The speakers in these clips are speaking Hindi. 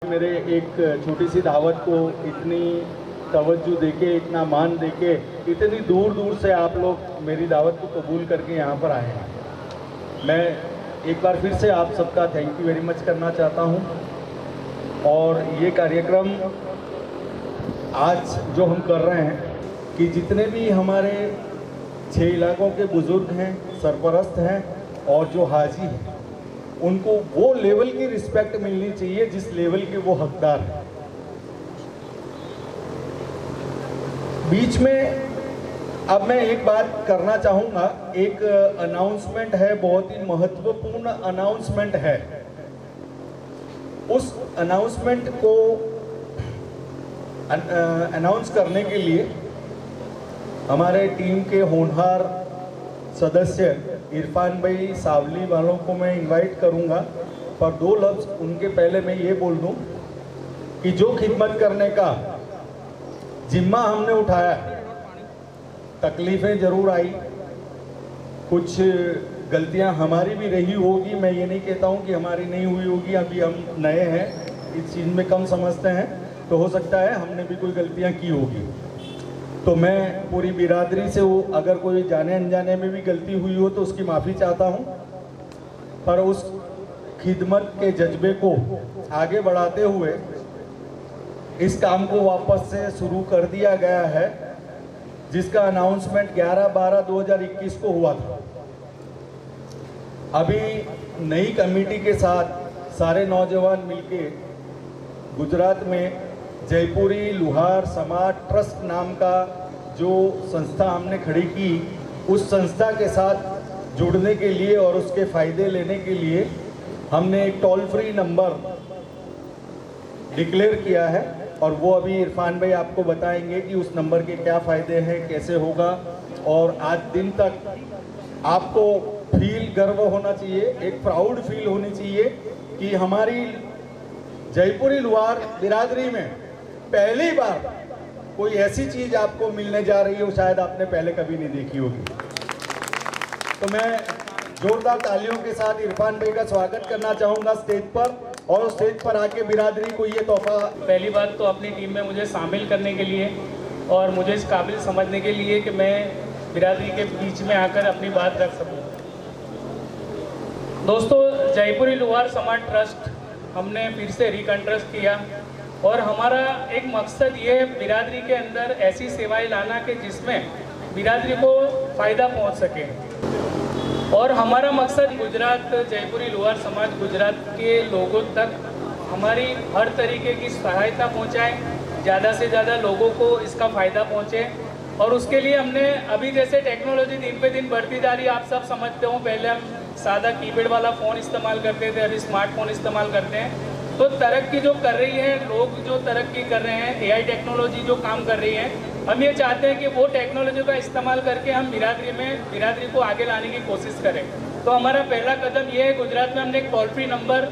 मेरे एक छोटी सी दावत को इतनी तवज्जो देके, इतना मान देके, इतनी दूर दूर से आप लोग मेरी दावत को कबूल करके यहाँ पर आए हैं। मैं एक बार फिर से आप सबका थैंक यू वेरी मच करना चाहता हूँ। और ये कार्यक्रम आज जो हम कर रहे हैं कि जितने भी हमारे 6 इलाकों के बुज़ुर्ग हैं, सरपरस्त हैं और जो हाजी हैं, उनको वो लेवल की रिस्पेक्ट मिलनी चाहिए जिस लेवल के वो हकदार हैं। बीच में अब मैं एक बात करना चाहूँगा, एक अनाउंसमेंट है, बहुत ही महत्वपूर्ण अनाउंसमेंट है। उस अनाउंसमेंट को अनाउंस करने के लिए हमारे टीम के होनहार सदस्य इरफान भाई सावली वालों को मैं इनवाइट करूंगा। पर 2 लफ्ज़ उनके पहले मैं ये बोल दूं कि जो खिदमत करने का जिम्मा हमने उठाया, तकलीफ़ें ज़रूर आई, कुछ गलतियां हमारी भी रही होगी। मैं ये नहीं कहता हूं कि हमारी नहीं हुई होगी, अभी हम नए हैं, इस चीज़ में कम समझते हैं, तो हो सकता है हमने भी कोई गलतियां की होगी। तो मैं पूरी बिरादरी से वो, अगर कोई जाने अनजाने में भी गलती हुई हो तो उसकी माफ़ी चाहता हूँ। पर उस खिदमत के जज्बे को आगे बढ़ाते हुए इस काम को वापस से शुरू कर दिया गया है, जिसका अनाउंसमेंट 11/12/2021 को हुआ था। अभी नई कमेटी के साथ सारे नौजवान मिलके गुजरात में जयपुरी लुहार समाज ट्रस्ट नाम का जो संस्था हमने खड़ी की, उस संस्था के साथ जुड़ने के लिए और उसके फ़ायदे लेने के लिए हमने एक टोल फ्री नंबर डिक्लेयर किया है। और वो अभी इरफान भाई आपको बताएंगे कि उस नंबर के क्या फ़ायदे हैं, कैसे होगा। और आज दिन तक आपको गर्व होना चाहिए, एक प्राउड फील होनी चाहिए कि हमारी जयपुरी लुहार बिरादरी में पहली बार कोई ऐसी चीज़ आपको मिलने जा रही है, वो शायद आपने पहले कभी नहीं देखी होगी। तो मैं जोरदार तालियों के साथ इरफान भाई का स्वागत करना चाहूँगा स्टेज पर, और स्टेज पर आके बिरादरी को ये तोहफा। पहली बात तो अपनी टीम में मुझे शामिल करने के लिए और मुझे इस काबिल समझने के लिए कि मैं बिरादरी के बीच में आकर अपनी बात रख सकूं। दोस्तों, जयपुरी लुहार समाज ट्रस्ट हमने फिर से रिकंट्रस्ट किया और हमारा एक मकसद ये है बिरादरी के अंदर ऐसी सेवाएं लाना कि जिसमें बिरादरी को फ़ायदा पहुंच सके। और हमारा मकसद गुजरात, जयपुरी लुहार समाज गुजरात के लोगों तक हमारी हर तरीके की सहायता पहुंचाए, ज़्यादा से ज़्यादा लोगों को इसका फ़ायदा पहुंचे। और उसके लिए हमने अभी जैसे टेक्नोलॉजी दिन पे दिन बढ़ती जा रही है, आप सब समझते हो, पहले हम सादा कीपैड वाला फ़ोन इस्तेमाल करते थे, अभी स्मार्टफोन इस्तेमाल करते हैं। तो तरक्की जो कर रही है, लोग जो तरक्की कर रहे हैं, AI टेक्नोलॉजी जो काम कर रही है, हम ये चाहते हैं कि वो टेक्नोलॉजी का इस्तेमाल करके हम बिरादरी को आगे लाने की कोशिश करें। तो हमारा पहला कदम ये है, गुजरात में हमने एक टोल फ्री नंबर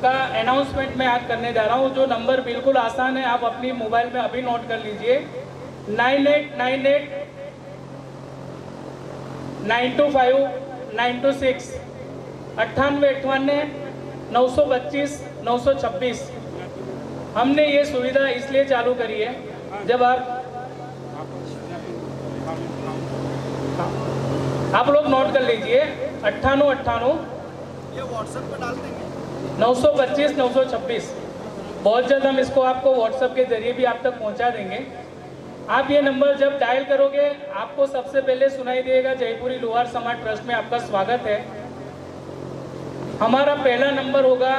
का अनाउंसमेंट मैं आज करने जा रहा हूँ। जो नंबर बिल्कुल आसान है, आप अपनी मोबाइल में अभी नोट कर लीजिए, 9898 925 926 9858 925 926। हमने ये सुविधा इसलिए चालू करी है, जब आप लोग नोट कर लीजिए, 9858 ये व्हाट्सएप पर डाल देंगे, 925 926। बहुत जल्द हम इसको आपको व्हाट्सएप के जरिए भी आप तक पहुंचा देंगे। आप ये नंबर जब डायल करोगे, आपको सबसे पहले सुनाई देगा जयपुरी लुहार समाज ट्रस्ट में आपका स्वागत है। हमारा पहला नंबर होगा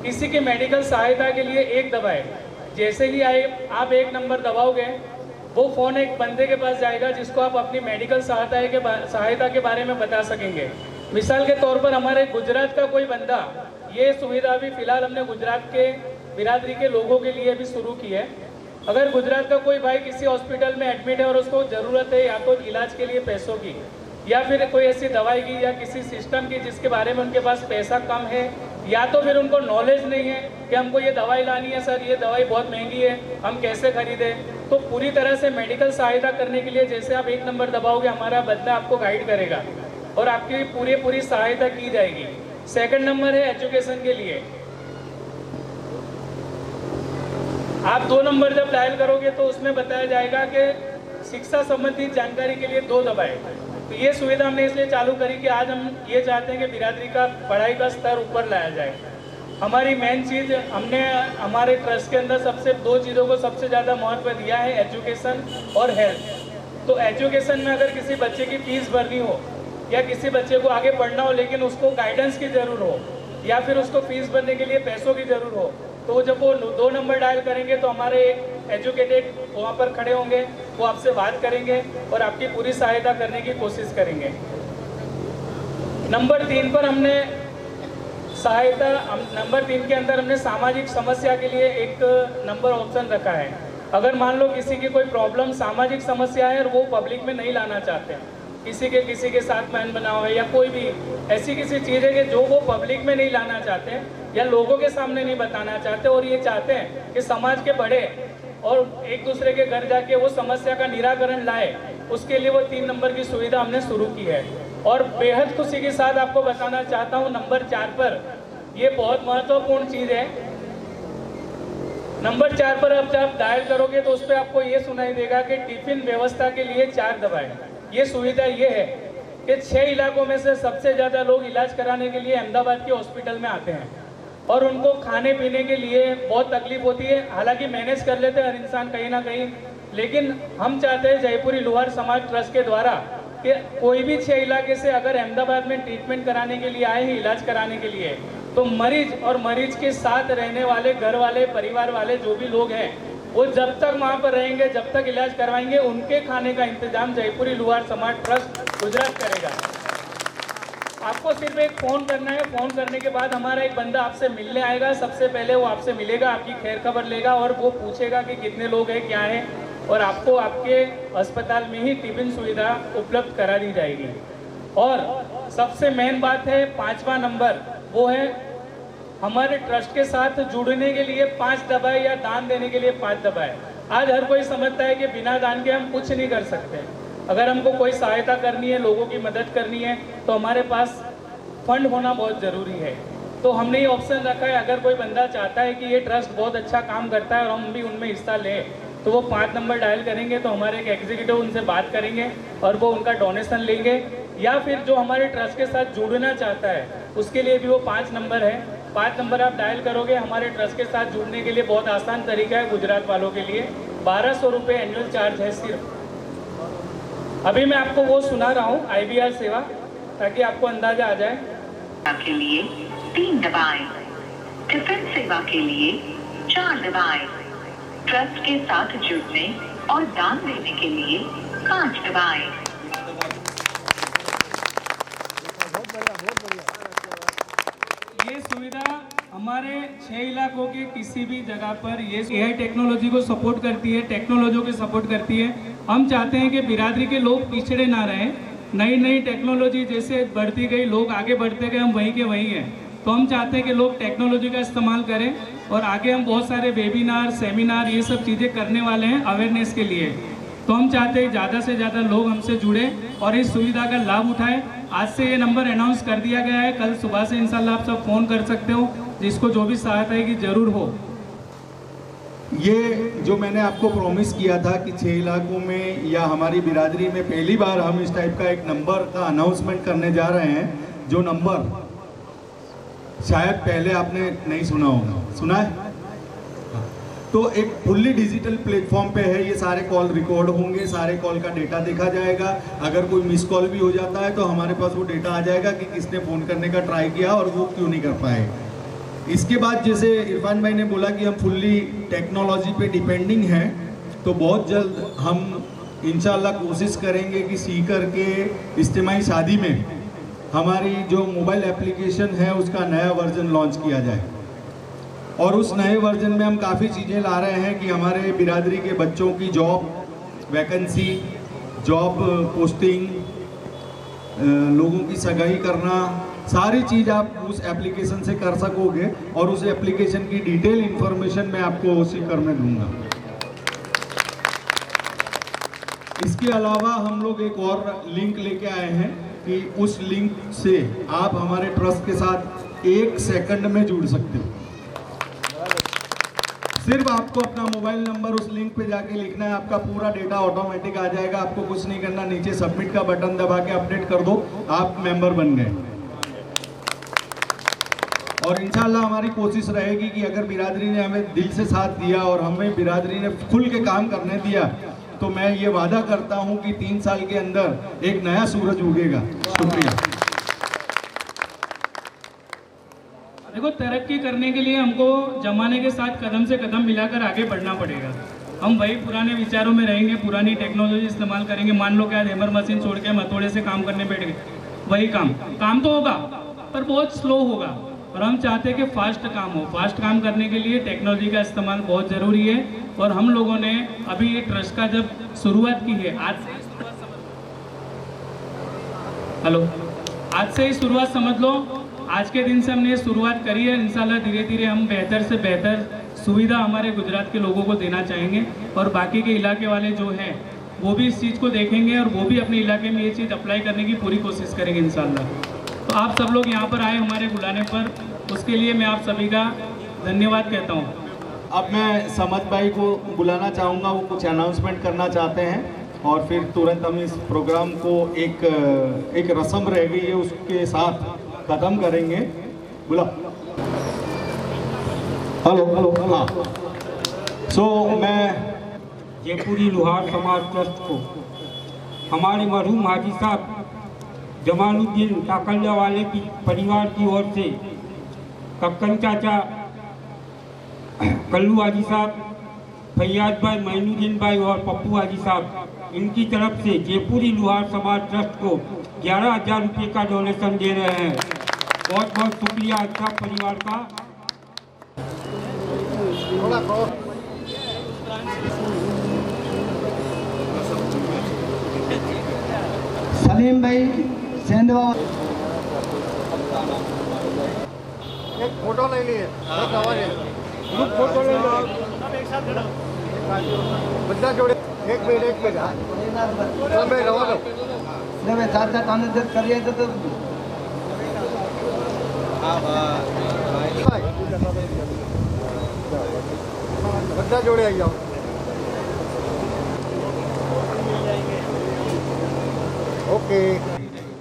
किसी की मेडिकल सहायता के लिए 1 दबाएं। जैसे ही आप 1 नंबर दबाओगे, वो फ़ोन एक बंदे के पास जाएगा जिसको आप अपनी मेडिकल सहायता के बारे में बता सकेंगे। मिसाल के तौर पर हमारे गुजरात का कोई बंदा, ये सुविधा भी फ़िलहाल हमने गुजरात के बिरादरी के लोगों के लिए भी शुरू की है। अगर गुजरात का कोई भाई किसी हॉस्पिटल में एडमिट है और उसको ज़रूरत है या तो इलाज के लिए पैसों की, या फिर कोई ऐसी दवाई की या किसी सिस्टम की जिसके बारे में उनके पास पैसा कम है, या तो फिर उनको नॉलेज नहीं है कि हमको ये दवाई लानी है, सर ये दवाई बहुत महंगी है, हम कैसे खरीदें, तो पूरी तरह से मेडिकल सहायता करने के लिए जैसे आप 1 नंबर दबाओगे, हमारा बंदा आपको गाइड करेगा और आपकी पूरी सहायता की जाएगी। सेकंड नंबर है एजुकेशन के लिए। आप 2 नंबर जब डायल करोगे तो उसमें बताया जाएगा कि शिक्षा संबंधित जानकारी के लिए 2 दबाएं। तो ये सुविधा हमने इसलिए चालू करी कि आज हम ये चाहते हैं कि बिरादरी का पढ़ाई का स्तर ऊपर लाया जाए। हमारी मेन चीज़, हमने हमारे ट्रस्ट के अंदर सबसे 2 चीज़ों को सबसे ज़्यादा महत्व दिया है, एजुकेशन और हेल्थ। तो एजुकेशन में अगर किसी बच्चे की फीस भरनी हो या किसी बच्चे को आगे पढ़ना हो लेकिन उसको गाइडेंस की ज़रूर हो या फिर उसको फीस भरने के लिए पैसों की ज़रूर हो, तो जब वो 2 नंबर डायल करेंगे तो हमारे एक एजुकेटेड वहाँ पर खड़े होंगे, वो आपसे बात करेंगे और आपकी पूरी सहायता करने की कोशिश करेंगे। नंबर 3 पर हमने नंबर 3 के अंदर हमने सामाजिक समस्या के लिए एक नंबर ऑप्शन रखा है। अगर मान लो किसी की कोई प्रॉब्लम सामाजिक समस्या है और वो पब्लिक में नहीं लाना चाहते, किसी के साथ बहन बनाओ है या कोई भी ऐसी किसी चीज़ है कि जो वो पब्लिक में नहीं लाना चाहते या लोगों के सामने नहीं बताना चाहते और ये चाहते हैं कि समाज के बड़े और एक दूसरे के घर जाके वो समस्या का निराकरण लाए, उसके लिए वो 3 नंबर की सुविधा हमने शुरू की है। और बेहद खुशी के साथ आपको बताना चाहता हूँ, नंबर 4 पर ये बहुत महत्वपूर्ण चीज़ है। नंबर 4 पर अब जब डायल करोगे तो उस पर आपको ये सुनाई देगा कि टिफिन व्यवस्था के लिए 4 दबाएं। ये सुविधा ये है कि 6 इलाकों में से सबसे ज़्यादा लोग इलाज कराने के लिए अहमदाबाद के हॉस्पिटल में आते हैं और उनको खाने पीने के लिए बहुत तकलीफ होती है। हालांकि मैनेज कर लेते हैं हर इंसान कहीं ना कहीं, लेकिन हम चाहते हैं जयपुरी लोहार समाज ट्रस्ट के द्वारा कि कोई भी 6 इलाके से अगर अहमदाबाद में ट्रीटमेंट कराने के लिए आए हैं, इलाज कराने के लिए, तो मरीज और मरीज के साथ रहने वाले घर वाले परिवार वाले जो भी लोग हैं वो जब तक वहाँ पर रहेंगे, जब तक इलाज करवाएंगे, उनके खाने का इंतजाम जयपुरी लोहार समाज ट्रस्ट गुजरात करेगा। आपको सिर्फ एक फ़ोन करना है। फ़ोन करने के बाद हमारा एक बंदा आपसे मिलने आएगा। सबसे पहले वो आपसे मिलेगा, आपकी खैर खबर लेगा और वो पूछेगा कि कितने लोग हैं, क्या है, और आपको आपके अस्पताल में ही टिफिन सुविधा उपलब्ध करा दी जाएगी। और सबसे मेन बात है 5वां नंबर, वो है हमारे ट्रस्ट के साथ जुड़ने के लिए 5 दबाएं या दान देने के लिए 5 दबाएं। आज हर कोई समझता है कि बिना दान के हम कुछ नहीं कर सकते। अगर हमको कोई सहायता करनी है, लोगों की मदद करनी है, तो हमारे पास फंड होना बहुत ज़रूरी है। तो हमने ये ऑप्शन रखा है, अगर कोई बंदा चाहता है कि ये ट्रस्ट बहुत अच्छा काम करता है और हम भी उनमें हिस्सा लें, तो वो 5 नंबर डायल करेंगे तो हमारे एक एग्जीक्यूटिव उनसे बात करेंगे और वो उनका डोनेशन लेंगे। या फिर जो हमारे ट्रस्ट के साथ जुड़ना चाहता है उसके लिए भी वो 5 नंबर है। 5 नंबर आप डायल करोगे, हमारे ट्रस्ट के साथ जुड़ने के लिए बहुत आसान तरीका है। गुजरात वालों के लिए 1200 रुपये एनुअल चार्ज है सिर्फ। अभी मैं आपको वो सुना रहा हूँ IBR सेवा, ताकि आपको अंदाजा आ जाए। के लिए 3 दबाएं, टिफिन सेवा के लिए 4 दबाएं, ट्रस्ट के साथ जुड़ने और दान देने के लिए 5 दबाएं। ये सुविधा हमारे 6 इलाकों के किसी भी जगह पर ये AI टेक्नोलॉजी को सपोर्ट करती है, टेक्नोलॉजी को सपोर्ट करती है। हम चाहते हैं कि बिरादरी के लोग पिछड़े ना रहें। नई नई टेक्नोलॉजी जैसे बढ़ती गई, लोग आगे बढ़ते गए, हम वहीं के वहीं हैं। तो हम चाहते हैं कि लोग टेक्नोलॉजी का इस्तेमाल करें और आगे हम बहुत सारे वेबिनार, सेमिनार, ये सब चीज़ें करने वाले हैं अवेयरनेस के लिए। तो हम चाहते हैं ज़्यादा से ज़्यादा लोग हमसे जुड़े और इस सुविधा का लाभ उठाएं। आज से ये नंबर अनाउंस कर दिया गया है, कल सुबह से इंशाल्लाह आप सब फ़ोन कर सकते हो, जिसको जो भी सहायता है कि ज़रूर हो। ये जो मैंने आपको प्रॉमिस किया था कि 6 इलाकों में या हमारी बिरादरी में पहली बार हम इस टाइप का एक नंबर का अनाउंसमेंट करने जा रहे हैं, जो नंबर शायद पहले आपने नहीं सुना होगा। सुना है? तो एक फुल्ली डिजिटल प्लेटफॉर्म पे है, ये सारे कॉल रिकॉर्ड होंगे, सारे कॉल का डेटा देखा जाएगा। अगर कोई मिस कॉल भी हो जाता है तो हमारे पास वो डेटा आ जाएगा कि किसने फ़ोन करने का ट्राई किया और वो क्यों नहीं कर पाए। इसके बाद जैसे इरफान भाई ने बोला कि हम फुल्ली टेक्नोलॉजी पे डिपेंडिंग हैं, तो बहुत जल्द हम इंशाल्लाह कोशिश करेंगे कि सीकर के इज्तिमाई शादी में हमारी जो मोबाइल एप्लीकेशन है उसका नया वर्जन लॉन्च किया जाए। और उस नए वर्जन में हम काफ़ी चीज़ें ला रहे हैं कि हमारे बिरादरी के बच्चों की जॉब वैकेंसी, जॉब पोस्टिंग, लोगों की सगाई करना, सारी चीज़ आप उस एप्लीकेशन से कर सकोगे और उस एप्लीकेशन की डिटेल इंफॉर्मेशन मैं आपको सीकर में दूंगा। इसके अलावा हम लोग एक और लिंक लेके आए हैं कि उस लिंक से आप हमारे ट्रस्ट के साथ 1 सेकंड में जुड़ सकते हो। सिर्फ आपको अपना मोबाइल नंबर उस लिंक पे जाके लिखना है, आपका पूरा डेटा ऑटोमेटिक आ जाएगा। आपको कुछ नहीं करना, नीचे सबमिट का बटन दबा के अपडेट कर दो, आप मेंबर बन गए। और इंशाल्लाह हमारी कोशिश रहेगी कि अगर बिरादरी ने हमें दिल से साथ दिया और हमें बिरादरी ने खुल के काम करने दिया, तो मैं ये वादा करता हूँ कि 3 साल के अंदर एक नया सूरज उगेगा। शुक्रिया। देखो, तरक्की करने के लिए हमको जमाने के साथ कदम से कदम मिलाकर आगे बढ़ना पड़ेगा। हम वही पुराने विचारों में रहेंगे, पुरानी टेक्नोलॉजी इस्तेमाल करेंगे। मान लो क्या हैमर मशीन छोड़ के हम हथौड़े से काम करने बैठ गए, वही काम तो होगा पर बहुत स्लो होगा। और हम चाहते हैं कि फास्ट काम हो। फास्ट काम करने के लिए टेक्नोलॉजी का इस्तेमाल बहुत ज़रूरी है। और हम लोगों ने अभी ये ट्रस्ट का जब शुरुआत की है, आज से ही शुरुआत समझ लो। आज के दिन से हमने ये शुरुआत करी है। इंशाल्लाह धीरे धीरे हम बेहतर से बेहतर सुविधा हमारे गुजरात के लोगों को देना चाहेंगे। और बाकी के इलाके वाले जो हैं वो भी इस चीज़ को देखेंगे और वो भी अपने इलाके में ये चीज़ अप्लाई करने की पूरी कोशिश करेंगे इंशाल्लाह। तो आप सब लोग यहाँ पर आए हमारे बुलाने पर, उसके लिए मैं आप सभी का धन्यवाद कहता हूँ। अब मैं समद भाई को बुलाना चाहूँगा, वो कुछ अनाउंसमेंट करना चाहते हैं और फिर तुरंत हम इस प्रोग्राम को एक रस्म रह गई है उसके साथ ख़त्म करेंगे। बुला। हेलो हाँ। मैं जयपुरी लोहार समाज ट्रस्ट को हमारे मरहूम हाजी साहब जमालुद्दीन टाकलिया वाले की परिवार की ओर से कक्कन चाचा, कल्लू हाजी साहब, फैयाज भाई, मैनुद्दीन भाई और पप्पू हाजी साहब, इनकी तरफ से जयपुरी लोहार समाज ट्रस्ट को 11,000 रुपये का डोनेशन दे रहे हैं। बहुत बहुत शुक्रिया अच्छा परिवार का। सलीम भाई सेंधवा, एक फोटो ले लिए, ग्रुप फोटो ले लो, बच्चा जोड़े। एक मिनट सब में रहो मैं साथ साथ आने जब करिए तो बच्चा जोड़े आई जाओ। ओके,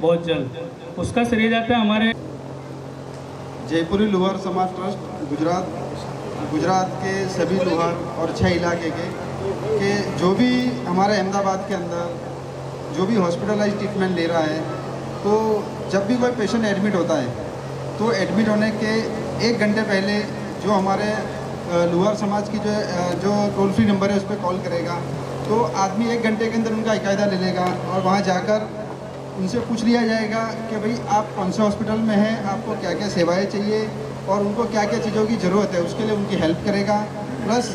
बहुत जल्द उसका श्रेय जाता है हमारे जयपुरी लोहार समाज ट्रस्ट गुजरात के सभी लोहार और 6 इलाके के जो भी हमारे अहमदाबाद के अंदर जो भी हॉस्पिटलाइज ट्रीटमेंट ले रहा है, तो जब भी कोई पेशेंट एडमिट होता है तो एडमिट होने के 1 घंटे पहले जो हमारे लोहार समाज की जो टोल फ्री नंबर है उस पर कॉल करेगा, तो आदमी 1 घंटे के अंदर उनका इकायदा ले लेगा और वहाँ जाकर उनसे पूछ लिया जाएगा कि भाई आप कौन से हॉस्पिटल में हैं, आपको क्या क्या सेवाएं चाहिए और उनको क्या क्या चीज़ों की ज़रूरत है, उसके लिए उनकी हेल्प करेगा। प्लस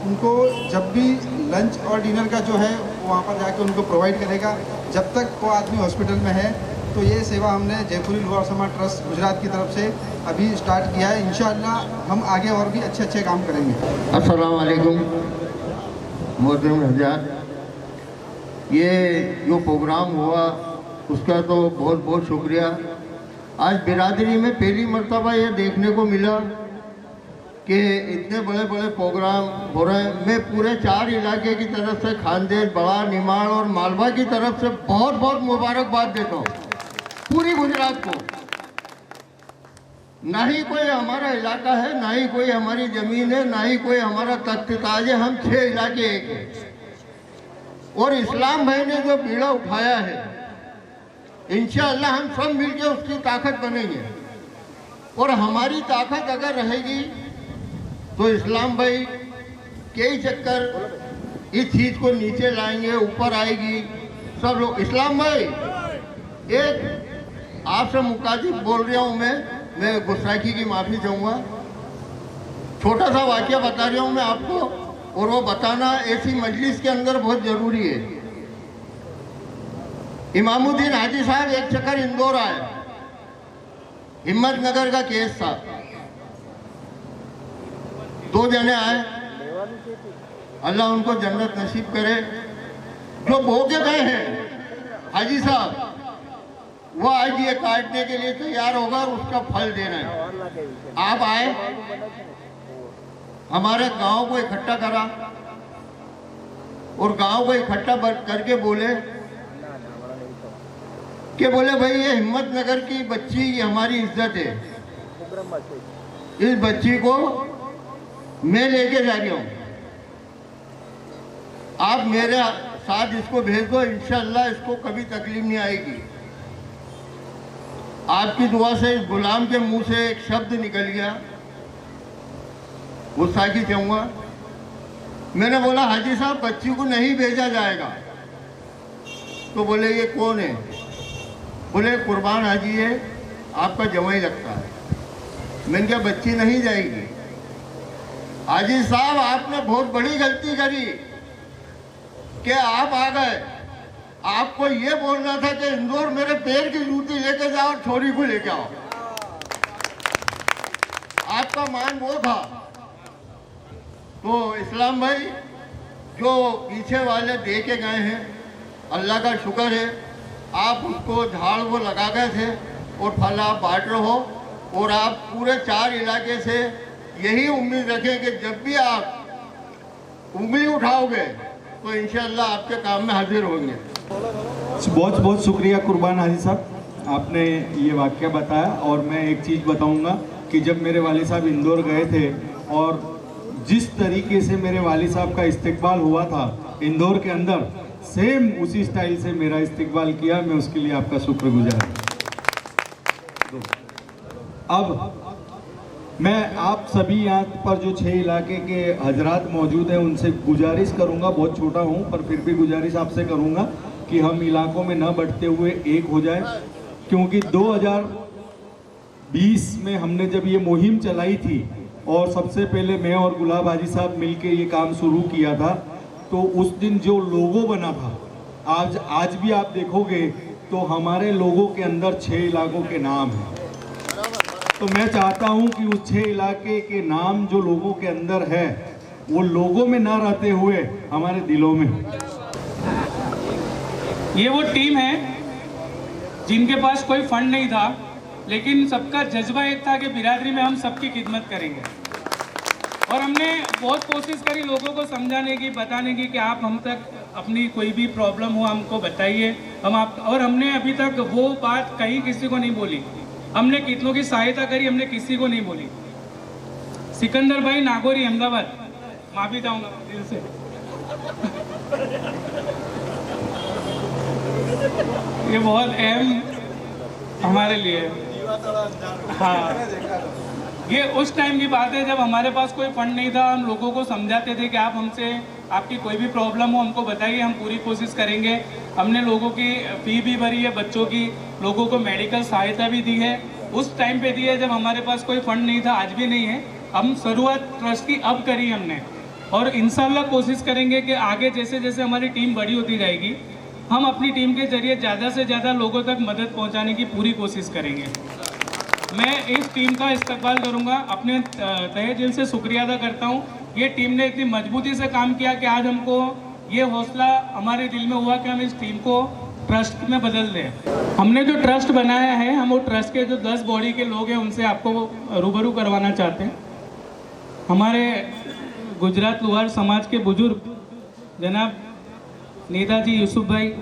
उनको जब भी लंच और डिनर का जो है वहाँ पर जाके उनको प्रोवाइड करेगा जब तक वो आदमी हॉस्पिटल में है। तो ये सेवा हमने जयपुरी लोहार समाज ट्रस्ट गुजरात की तरफ से अभी स्टार्ट किया है। इंशाअल्लाह हम आगे और भी अच्छे अच्छे काम करेंगे। अस्सलाम वालेकुम मोहतरम हज़रात, ये जो प्रोग्राम हुआ उसका तो बहुत बहुत शुक्रिया। आज बिरादरी में पहली मर्तबा ये देखने को मिला कि इतने बड़े बड़े प्रोग्राम हो रहे हैं। मैं पूरे 4 इलाके की तरफ से, खानदेश, बड़ा, निमाड़ और मालवा की तरफ से बहुत बहुत मुबारकबाद देता हूँ पूरी गुजरात को। ना ही कोई हमारा इलाका है, ना ही कोई हमारी ज़मीन है, ना ही कोई हमारा तख्त ताज है, हम 6 इलाके एक हैं। और इस्लाम भाई ने जो बीड़ा उठाया है, इंशाअल्लाह हम सब मिलके उसकी ताकत बनेंगे। और हमारी ताकत अगर रहेगी तो इस्लाम भाई कई चक्कर इस चीज़ को नीचे लाएंगे, ऊपर आएगी सब लोग। इस्लाम भाई, एक आपसे मुकातिब बोल रहा हूँ मैं गुस्ताखी की माफ़ी चाहूँगा। छोटा सा वाक़या बता रहा हूँ मैं आपको, और वो बताना ऐसी मजलिस के अंदर बहुत ज़रूरी है। इमामुद्दीन हाजी साहब एक चक्कर इंदौर आए, हिम्मतनगर का केस था, 2 जने आए, अल्लाह उनको जन्नत नसीब करे। जो भोगे गए हैं हाजी साहब, वो आज ये काटने के लिए तैयार होगा और उसका फल देना है। आप आए, हमारे गांव को इकट्ठा करा और गांव को इकट्ठा करके बोले भाई ये हिम्मतनगर की बच्ची, ये हमारी इज्जत है, इस बच्ची को मैं लेके जा रही हूँ, आप मेरे साथ इसको भेज दो, इंशाल्लाह इसको कभी तकलीफ नहीं आएगी। आपकी दुआ से इस गुलाम के मुंह से एक शब्द निकल गया, गुस्सा की कहूँगा। मैंने बोला हाजी साहब बच्ची को नहीं भेजा जाएगा। तो बोले ये कौन है? बोले कुर्बान हाजी है, आपका जवाई लगता है। मैंने कहा बच्ची नहीं जाएगी। हाजी साहब आपने बहुत बड़ी गलती करी कि आप आ गए। आपको ये बोलना था कि इंदौर मेरे पैर की जूती लेके जाओ और छोरी को लेके आओ। आपका मान वो था। तो इस्लाम भाई जो पीछे वाले दे के गए हैं, अल्लाह का शुक्र है, आप उसको झाड़ वो लगा गए थे और फल आप बांट रहे हो। और आप पूरे 4 इलाके से यही उम्मीद रखें कि जब भी आप उंगली उठाओगे तो इंशाअल्लाह आपके काम में हाजिर होंगे। बहुत बहुत शुक्रिया कुर्बान हाजी साहब, आपने ये वाक़या बताया। और मैं एक चीज़ बताऊंगा कि जब मेरे वालिद साहब इंदौर गए थे और जिस तरीके से मेरे वालिद साहब का इस्तकबाल हुआ था इंदौर के अंदर, सेम उसी स्टाइल से मेरा इस्तकबाल किया। मैं उसके लिए आपका शुक्रगुजार हूँ। अब मैं आप सभी यहाँ पर जो 6 इलाके के हजरात मौजूद हैं उनसे गुजारिश करूँगा, बहुत छोटा हूँ पर फिर भी गुजारिश आपसे करूँगा कि हम इलाकों में न बढ़ते हुए एक हो जाए। क्योंकि 2020 में हमने जब ये मुहिम चलाई थी और सबसे पहले मैं और गुलाब हाजी साहब मिलके ये काम शुरू किया था, तो उस दिन जो लोगो बना था, आज भी आप देखोगे तो हमारे लोगों के अंदर 6 इलाकों के नाम हैं। तो मैं चाहता हूं कि उस 6 इलाके के नाम जो लोगों के अंदर है वो लोगों में ना रहते हुए हमारे दिलों में। ये वो टीम है जिनके पास कोई फंड नहीं था, लेकिन सबका जज्बा एक था कि बिरादरी में हम सबकी खिदमत करेंगे। और हमने बहुत कोशिश करी लोगों को समझाने की, बताने की कि आप हम तक अपनी कोई भी प्रॉब्लम हो हमको बताइए, हम आप। और हमने अभी तक वो बात कहीं किसी को नहीं बोली। हमने कितनों की सहायता करी, हमने किसी को नहीं बोली। सिकंदर भाई नागौरी अहमदाबाद, माफी चाहूँगा दिल से। ये बहुत अहम हमारे लिए। हाँ, ये उस टाइम की बात है जब हमारे पास कोई फंड नहीं था। हम लोगों को समझाते थे कि आप हमसे, आपकी कोई भी प्रॉब्लम हो हमको बताइए, हम पूरी कोशिश करेंगे। हमने लोगों की फ़ी भी भरी है, बच्चों की, लोगों को मेडिकल सहायता भी दी है। उस टाइम पे दी है जब हमारे पास कोई फंड नहीं था, आज भी नहीं है। हम शुरुआत ट्रस्ट की अब करी हमने, और इंशाल्लाह कोशिश करेंगे कि आगे जैसे जैसे हमारी टीम बड़ी होती जाएगी, हम अपनी टीम के जरिए ज़्यादा से ज़्यादा लोगों तक मदद पहुँचाने की पूरी कोशिश करेंगे। मैं इस टीम का इस्तेमाल करूंगा, अपने तहे दिल से शुक्रिया अदा करता हूं। ये टीम ने इतनी मजबूती से काम किया कि आज हमको ये हौसला हमारे दिल में हुआ कि हम इस टीम को ट्रस्ट में बदल दें। हमने जो ट्रस्ट बनाया है, हम वो ट्रस्ट के जो 10 बॉडी के लोग हैं उनसे आपको रूबरू करवाना चाहते हैं। हमारे गुजरात लुहार समाज के बुजुर्ग जनाब नेताजी यूसुफ भाई,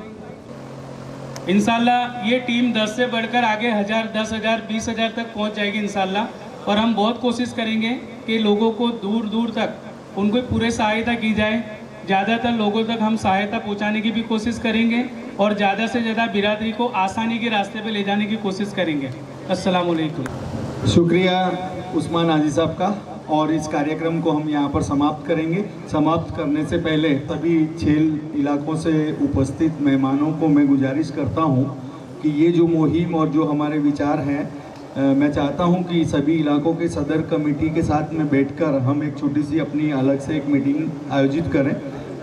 इंशाल्लाह ये टीम 10 से बढ़कर आगे 1000, 10,000, 20,000 तक पहुंच जाएगी इंशाल्लाह। और हम बहुत कोशिश करेंगे कि लोगों को दूर दूर तक उनको पूरे सहायता की जाए। ज़्यादातर लोगों तक हम सहायता पहुंचाने की भी कोशिश करेंगे और ज़्यादा से ज़्यादा बिरादरी को आसानी के रास्ते पे ले जाने की कोशिश करेंगे। अस्सलाम वालेकुम। शुक्रिया उस्मान हाजी साहब का। और इस कार्यक्रम को हम यहाँ पर समाप्त करेंगे। समाप्त करने से पहले सभी 6 इलाकों से उपस्थित मेहमानों को मैं गुजारिश करता हूँ कि ये जो मुहिम और जो हमारे विचार हैं, मैं चाहता हूँ कि सभी इलाकों के सदर कमेटी के साथ में बैठकर हम एक छोटी सी अपनी अलग से एक मीटिंग आयोजित करें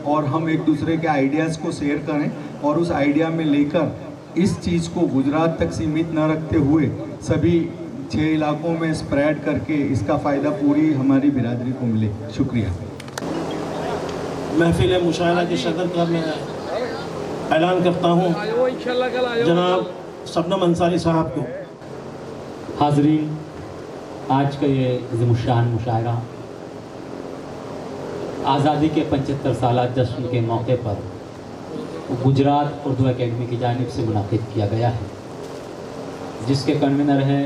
और हम एक दूसरे के आइडियाज़ को शेयर करें और उस आइडिया में लेकर इस चीज़ को गुजरात तक सीमित न रखते हुए सभी 6 इलाकों में स्प्रेड करके इसका फ़ायदा पूरी हमारी बिरादरी को मिले। शुक्रिया। महफिल मुशायरा के सदर का मैं ऐलान करता हूँ जनाब शबनम अंसारी साहब को। हाज़रीन, आज का ये अज़ीमुश्शान मुशायरा आज़ादी के 75 साल जश्न के मौके पर गुजरात उर्दू एकेडमी की जानिब से मुनाकिद किया गया है, जिसके कन्वीनर हैं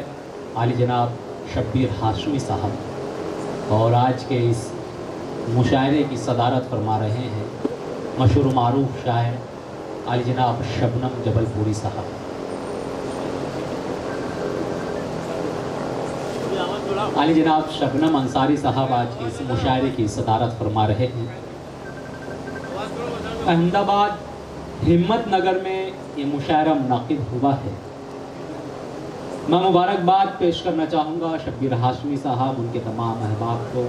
आली जनाब शब्बीर हाशमी साहब। और आज के इस मुशायरे की सदारत फरमा रहे हैं मशहूर मारूफ शायर आली जनाब शबनम जबलपुरी साहब। आली जनाब शबनम अंसारी साहब आज के इस मुशायरे की सदारत फरमा रहे हैं। अहमदाबाद हिम्मत नगर में ये मुशायरा मुनाकिद हुआ है। मैं मुबारकबाद पेश करना चाहूँगा शब्बीर हाशमी साहब, उनके तमाम अहबाब को,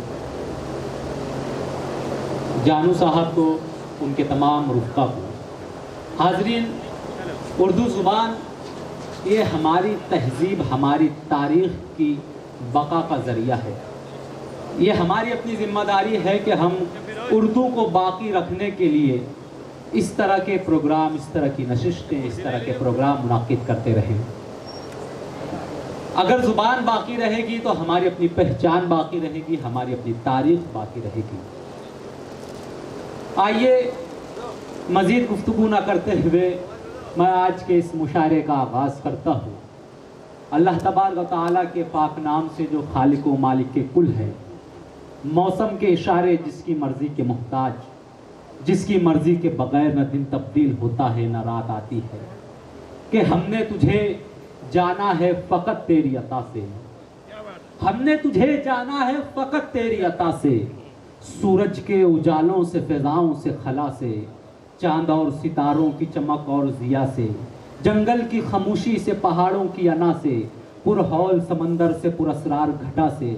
जानू साहब को, उनके तमाम रुफ़्क़ा को। हाज़रीन, उर्दू ज़ुबान ये हमारी तहज़ीब, हमारी तारीख़ की बका का ज़रिया है। ये हमारी अपनी ज़िम्मेदारी है कि हम उर्दू को बाकी रखने के लिए इस तरह के प्रोग्राम, इस तरह की नशिस्तें, इस तरह के प्रोग्राम मुनाकिद करते रहें। अगर ज़ुबान बाकी रहेगी तो हमारी अपनी पहचान बाकी रहेगी, हमारी अपनी तारीख़ बाकी रहेगी। आइए मज़ीद गुफ्तगू न करते हुए मैं आज के इस मुशायरे का आगाज़ करता हूँ। अल्लाह तबारक व तआला के पाक नाम से जो खालिक व मालिक के कुल है, मौसम के इशारे जिसकी मर्ज़ी के मोहताज, जिसकी मर्ज़ी के बग़ैर न दिन तब्दील होता है न रात आती है, कि हमने तुझे जाना है फ़कत तेरी अता से, हमने तुझे जाना है फ़कत तेरी अता से। सूरज के उजालों से, फ़िज़ाओं से, खला से, चाँद और सितारों की चमक और ज़िया से, जंगल की खामोशी से, पहाड़ों की अना से, पुरहौल समंदर से, पुरअसरार घटा से,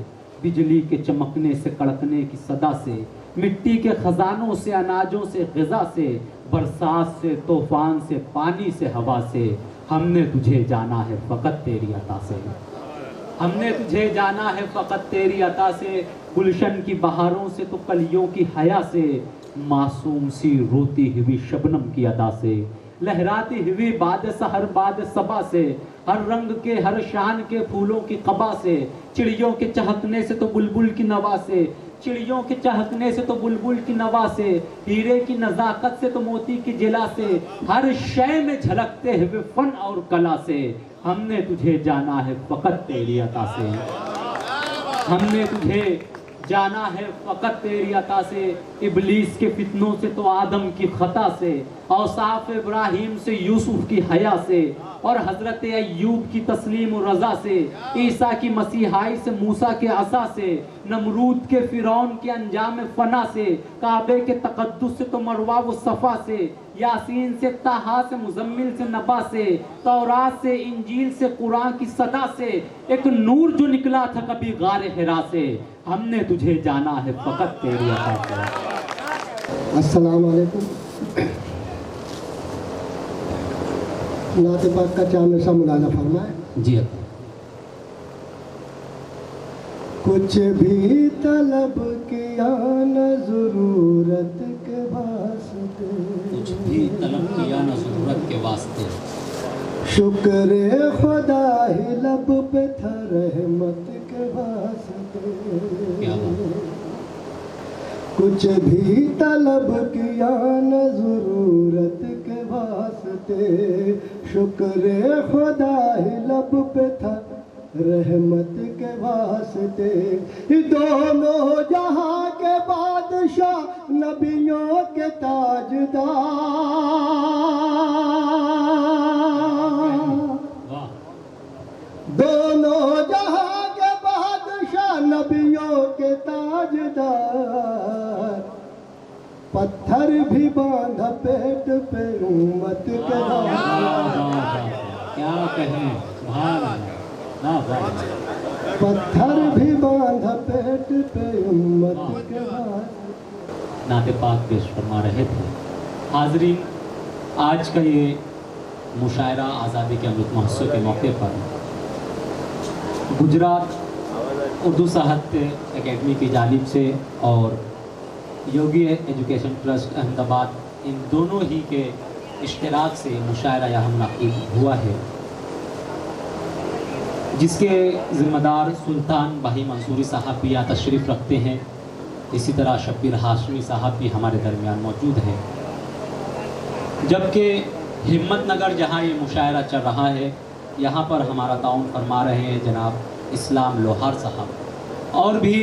बिजली के चमकने से, कड़कने की सदा से, मिट्टी के खजानों से, अनाजों से, ग़िज़ा से, बरसात से, तूफ़ान से, पानी से, हवा से, हमने तुझे जाना है फ़कत तेरी अता से, हमने तुझे जाना है फ़कत तेरी अता से। गुलशन की बहारों से तो कलियों की हया से, मासूम सी रोती हुई शबनम की अदा से, लहराती हुई बाद सहर बाद सबा से, हर रंग के हर शान के फूलों की कबा से, चिड़ियों के चहकने से तो बुलबुल की नवा से, चिड़ियों के चहकने से तो बुलबुल की नवा से, हीरे की नज़ाकत से तो मोती की जिला से, हर शय में झलकते हुए फन और कला से, हमने तुझे जाना है फ़कत तेरी अता से, हमने तुझे जाना है फ़कत तेरी अता से। इब्लीस के फितनों से तो आदम की खता से, औसाफ इब्राहीम से यूसुफ की हया से, और हज़रत अय्यूब की तस्लीम और रज़ा से, ईसा की मसीहाई से, मूसा के असा से, नमरूद के फ़िरौन के अंजाम फ़ना से, काबे के तक़द्दुस से तो मरवा व सफ़ा से, यासीन से, ताहा से, मुज़म्मिल से, नबा से, तौरात से, इंजील से, कुरान की सदा से, एक नूर जो निकला था कभी गारे हिरा से, हमने तुझे जाना है फ़कत तेरी अता से। अस्सलाम वालेकुम। नाते पाक का चाम ऐसा मुलाज़ा फरमाए। जी, कुछ भी तलब किया न ज़रूरत के वास्ते, कुछ भी तलब किया न ज़रूरत के वास्ते, शुक्र खुदा ही लब पे था रहमत के वास्ते। कुछ भी तलब किया न ज़रूरत के वास्ते, शुक्र खुदा ही लब पे था रहमत के वास्ते। दोनों जहां के बादशाह नबियों के ताजदार, दोनों जहां के बादशाह नबियों के ताजदार, पत्थर भी बांधा पेट पे उम्मत के वास्ते। क्या कहें, पत्थर भी बांधा पेट पे उम्मत के वास्ते। नाते पाक पेश फरमा रहे थे। हाज़रीन, आज का ये मुशायरा आज़ादी के अमृत महोत्सव के मौके पर गुजरात उर्दू साहित्य एकेडमी की जानिब से और योगी एजुकेशन ट्रस्ट अहमदाबाद, इन दोनों ही के इश्तिराक से मुशायरा यहाँ मुनाकिद हुआ है, जिसके ज़िम्मेदार सुल्तान भाई मंसूरी साहब भी यहाँ तशरीफ़ रखते हैं। इसी तरह शब्बीर हाशमी साहब भी हमारे दरमियान मौजूद हैं। जबकि हिम्मतनगर जहाँ ये मुशायरा चल रहा है, यहाँ पर हमारा ताउन फरमा रहे हैं जनाब इस्लाम लोहार साहब। और भी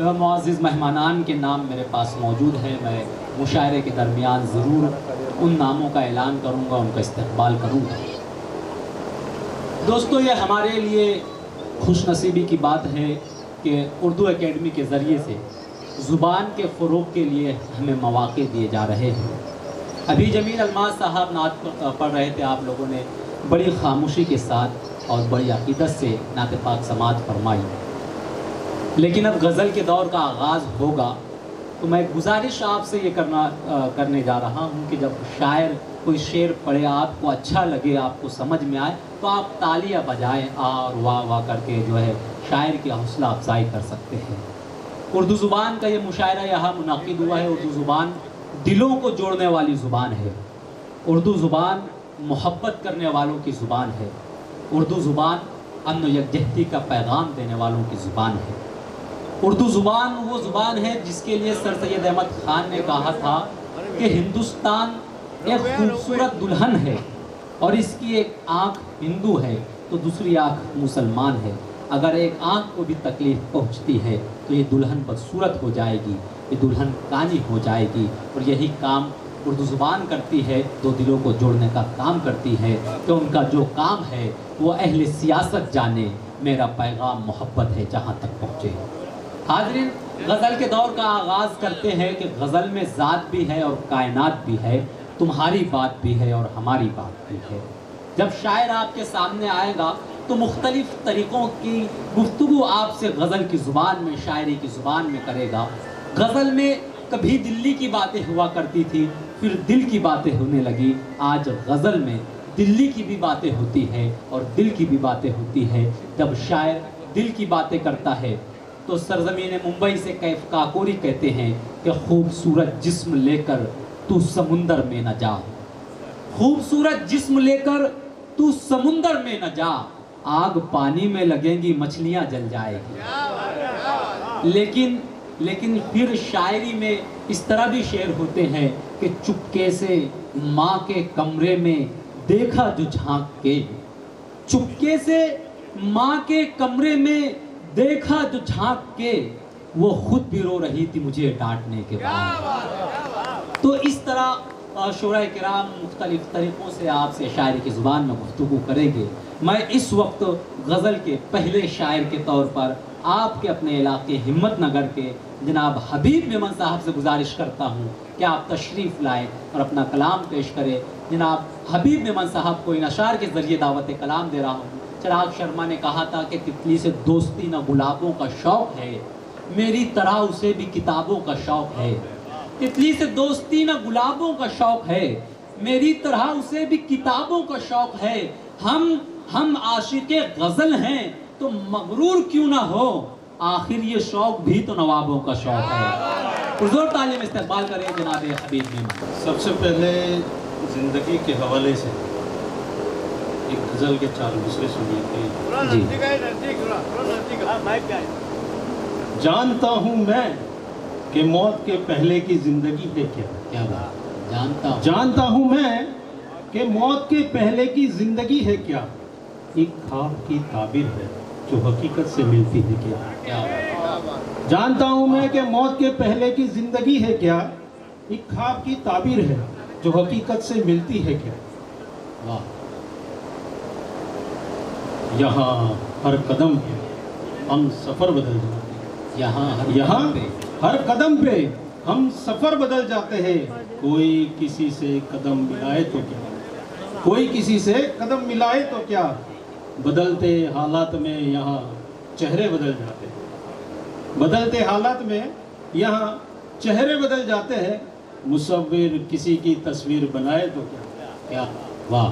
मुअज़्ज़िज़ मेहमानान के नाम मेरे पास मौजूद है। मैं मुशायरे के दरमियान ज़रूर उन नामों का ऐलान करूँगा, उनका इस्तक़बाल करूँगा। दोस्तों, ये हमारे लिए खुशनसीबी की बात है कि उर्दू एकेडमी के ज़रिए से ज़ुबान के फ़रोग़ के लिए हमें मौक़े दिए जा रहे हैं। अभी जमील अल्माज़ साहब नात पढ़ रहे थे, आप लोगों ने बड़ी खामोशी के साथ और बड़ी अक़ीदत से नात पाक समाअत फरमाई। लेकिन अब गज़ल के दौर का आगाज़ होगा, तो मैं गुजारिश आपसे ये करने जा रहा हूँ कि जब शायर कोई शेर पढ़े, आपको अच्छा लगे, आपको समझ में आए, तो आप तालियां बजाएं और वाह वाह करके जो है शायर की हौसला अफजाई कर सकते हैं। उर्दू ज़ुबान का ये मुशायरा यहाँ मुनाक़िद हुआ है। उर्दू ज़ुबान दिलों को जोड़ने वाली ज़ुबान है। उर्दू ज़ुबान मोहब्बत करने वालों की ज़ुबान है। उर्दू ज़ुबान अमन यकजहती का पैगाम देने वालों की ज़ुबान है। उर्दू ज़ुबान वो ज़ुबान है जिसके लिए सर सैयद अहमद ख़ान ने कहा था कि हिंदुस्तान एक खूबसूरत दुल्हन है और इसकी एक आँख हिंदू है तो दूसरी आँख मुसलमान है। अगर एक आँख को भी तकलीफ़ पहुँचती है तो ये दुल्हन बदसूरत हो जाएगी, ये दुल्हन कानी हो जाएगी। और यही काम उर्दू ज़ुबान करती है, दो दिलों को जोड़ने का काम करती है। तो उनका जो काम है वो अहले सियासत जाने, मेरा पैगाम मोहब्बत है जहाँ तक पहुँचे। हाज़रीन, गज़ल के दौर का आगाज़ करते हैं कि गज़ल में ज़ात भी है और कायनात भी है, तुम्हारी बात भी है और हमारी बात भी है। जब शायर आपके सामने आएगा तो मुख्तलिफ़ तरीक़ों की गुफ्तगू आपसे गज़ल की ज़ुबान में, शायरी की ज़ुबान में करेगा। गज़ल में कभी दिल्ली की बातें हुआ करती थी, फिर दिल की बातें होने लगी। आज गज़ल में दिल्ली की भी बातें होती है और दिल की भी बातें होती है। जब शायर दिल की बातें करता है तो सरज़मीन मुंबई से कैफ काकोरी कहते हैं कि खूबसूरत जिस्म लेकर तू समुंदर में न जा, खूबसूरत जिस्म लेकर तू समुंदर में न जा, आग पानी में लगेंगी मछलियां जल जाएगी। लेकिन फिर शायरी में इस तरह भी शेर होते हैं कि चुपके से माँ के कमरे में देखा जो झांक के, चुपके से माँ के कमरे में देखा जो झांक के, वो खुद भी रो रही थी मुझे डांटने के बाद। तो इस तरह शुरा किराम मुख्तलिफ तरीक़ों से आपसे शायरी की ज़ुबान में गुफ्तगू करेंगे। मैं इस वक्त गज़ल के पहले शायर के तौर पर आपके अपने इलाके हिम्मतनगर के जनाब हबीब मेमन साहब से गुजारिश करता हूँ कि आप तशरीफ़ लाएँ और अपना कलाम पेश करें। जनाब हबीब मेमन साहब को इन अशार के ज़रिए दावत कलाम दे रहा हूँ। चिराग शर्मा ने कहा था कि तितली से दोस्ती न गुलाबों का शौक़ है, मेरी तरह उसे भी किताबों का शौक़ है। तितली से दोस्ती न गुलाबों का शौक़ है, मेरी तरह उसे भी किताबों का शौक़ है। हम आशिक़े गज़ल हैं तो मगरूर क्यों ना हो, आखिर ये शौक़ भी तो नवाबों का शौक़ है। पुरज़ोर तालीम इस्तक़बाल करें जनाब हबीब मेमन। सबसे पहले ज़िंदगी के हवाले से एक गज़ल के 4 मिसरे सुनिए थे। जानता हूँ मैं कि मौत के पहले की ज़िंदगी है क्या। क्या बात। जानता हूँ मैं कि मौत के पहले की ज़िंदगी है क्या, एक ख्वाब की ताबीर है जो हकीकत से मिलती है क्या। जानता हूँ मैं कि मौत के पहले की ज़िंदगी है क्या, एक ख्वाब की ताबीर है जो हकीकत से मिलती है क्या। वाह। यहाँ हर कदम पे हम सफ़र बदल जाते हैं। यहाँ हर कदम पे हम सफ़र बदल जाते हैं। कोई किसी से कदम मिलाए तो क्या, कोई किसी से कदम मिलाए तो क्या, बदलते हालात में यहाँ चेहरे बदल जाते हैं। बदलते हालात में यहाँ चेहरे बदल जाते हैं। मुसव्विर किसी की तस्वीर बनाए तो क्या। वाह।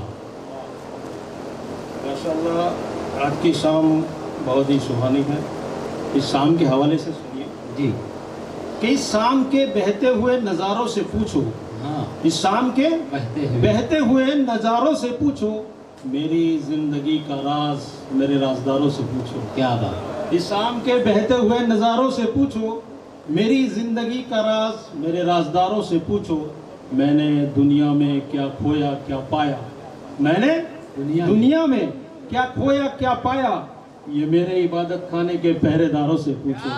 माशाअल्लाह, आज की शाम बहुत ही सुहानी है। इस शाम के हवाले से सुनिए जी कि इस शाम के बहते हुए नज़ारों से पूछो। हाँ। इस शाम के बहते हुए नज़ारों से पूछो, मेरी ज़िंदगी का राज मेरे राजदारों से पूछो। क्या बात। इस शाम के बहते हुए नज़ारों से पूछो, मेरी जिंदगी का राज मेरे राजदारों से पूछो। मैंने दुनिया में क्या खोया क्या पाया, मैंने दुनिया में क्या खोया क्या पाया, ये मेरे इबादत खाने के पहरेदारों से पूछो।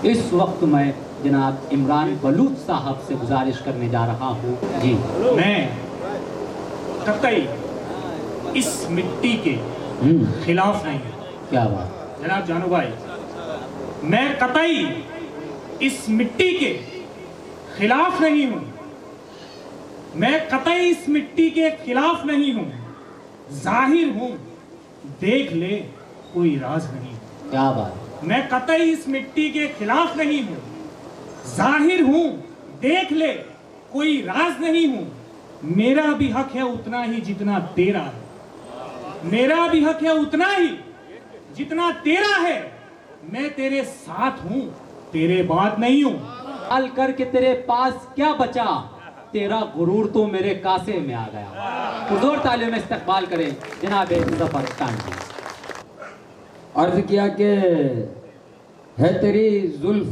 इस वक्त मैं जनाब इमरान बलूच साहब से गुजारिश करने जा रहा हूँ। जी, मैं कतई इस मिट्टी के खिलाफ नहीं हूँ। क्या बात जनाब जानू भाई, मैं कतई इस मिट्टी के खिलाफ नहीं हूँ। मैं कतई इस मिट्टी के खिलाफ नहीं हूँ। जाहिर हूँ, देख ले कोई राज नहीं। क्या बात। मैं कतई इस मिट्टी के खिलाफ नहीं हूँ। जाहिर हूँ, देख ले कोई राज नहीं हूँ। मेरा भी हक है उतना ही जितना तेरा है। मेरा भी हक है उतना ही जितना तेरा है। मैं तेरे साथ हूँ, तेरे बाद नहीं हूँ। हल करके तेरे पास क्या बचा, तेरा गुरूर तो मेरे कासे में आ गया। हुजूर तालियों में इस्तकबाल करें जनाब जफर खान जी। अर्ज किया कि है तेरी जुल्फ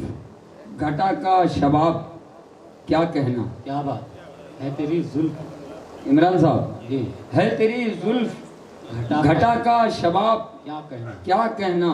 घटा का शबाब, क्या कहना। क्या बात है तेरी जुल्फ। इमरान साहब जी, है तेरी जुल्फ घटा का शबाब, क्या कहना। क्या कहना।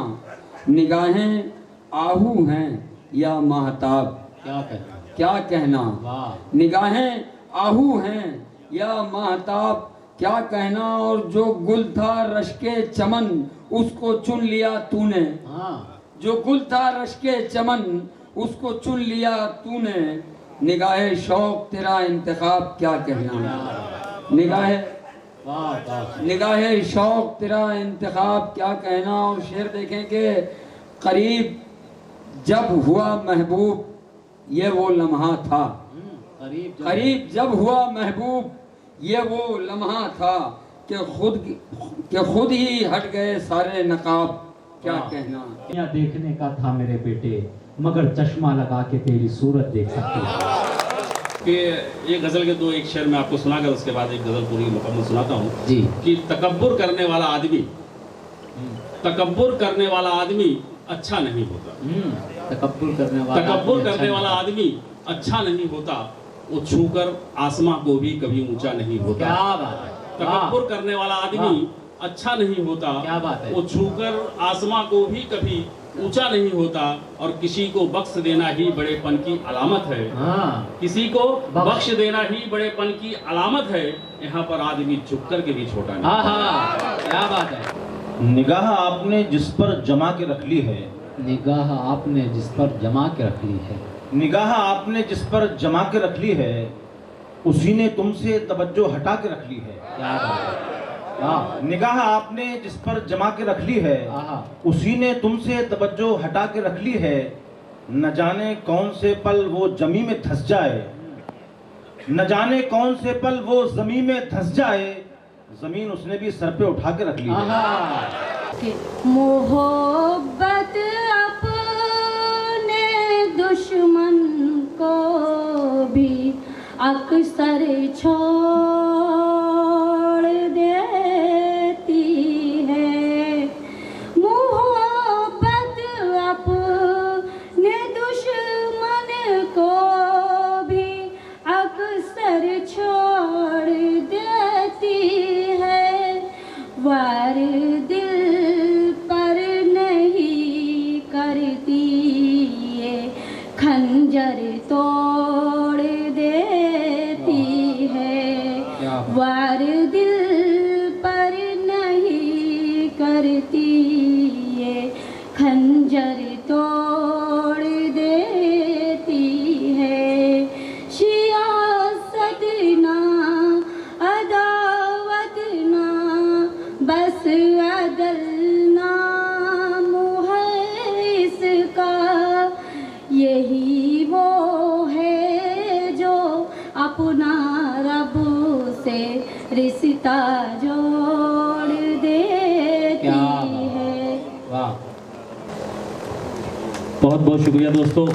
निगाहें आहू हैं या महताब, क्या कहना। क्या कहना। वाह। निगाहें आहू हैं या महताब, क्या कहना। और जो गुल था रश्के चमन, उसको चुन लिया तूने। हाँ। जो गुल था रश्के चमन, उसको चुन लिया तूने। निगाहे शौक तेरा इंतखाब, क्या कहना। निगाहे निगाहे शौक तेरा इंतखाब, क्या कहना। और शेर देखें कि करीब जब हुआ महबूब, ये वो लम्हा था। करीब जब हुआ महबूब, ये वो लम्हा था कि खुद ही हट गए सारे नकाब, क्या कहना। दुनिया देखने का था मेरे बेटे, मगर चश्मा लगा के तेरी सूरत देख सकती। कि ये गज़ल के दो एक शेर मैं आपको सुनाकर उसके बाद एक गज़ल पूरी मुकम्मल सुनाता हूँ जी। कि तकब्बुर करने वाला आदमी, तकब्बुर करने वाला आदमी अच्छा नहीं होता। तकब्बुर करने वाला आदमी अच्छा नहीं होता। वो छूकर आसमां को भी कभी ऊंचा नहीं होता। क्या बात है। तकब्बुर करने वाला आदमी अच्छा नहीं होता। क्या बात है। वो छूकर आसमां को भी कभी ऊंचा नहीं होता। और किसी को बख्श देना ही बड़ेपन की अलामत है। किसी को बख्श देना ही बड़ेपन की अलामत है। यहाँ पर आदमी झुक कर के भी छोटा नहीं। क्या बात है। निगाह आपने जिस पर जमा के रख ली है, निगाह आपने जिस पर जमा के रख ली है, निगाह आपने जिस पर जमा के रख ली है, उसी ने तुमसे तवज्जो हटा के रख ली है। क्या बात है। निगाह आपने जिस पर जमा के रख ली है, उसी ने तुमसे तवज्जो हटा के रख ली है। न जाने कौन से पल वो जमी में धंस जाए, न जाने कौन से पल वो जमी में धंस जाए, जमीन उसने भी सर पे उठा के रख ली है। मोहब्बत अपने दुश्मन को भी अक्सर छोड़ देती है। मोहब्बत अपने दुश्मन को भी अक्सर छोड़ देती है। वार दिल पर नहीं करती, ये खंजर तोड़ देती है। वार दिल पर नहीं करती, ये खंजर तोड़ देती है। सियासत ना अदावत ना बस अदल नाम है इसका। यही वो है जो अपना रब से रिश्ता जोड़ देती है। वाह। बहुत बहुत शुक्रिया दोस्तों।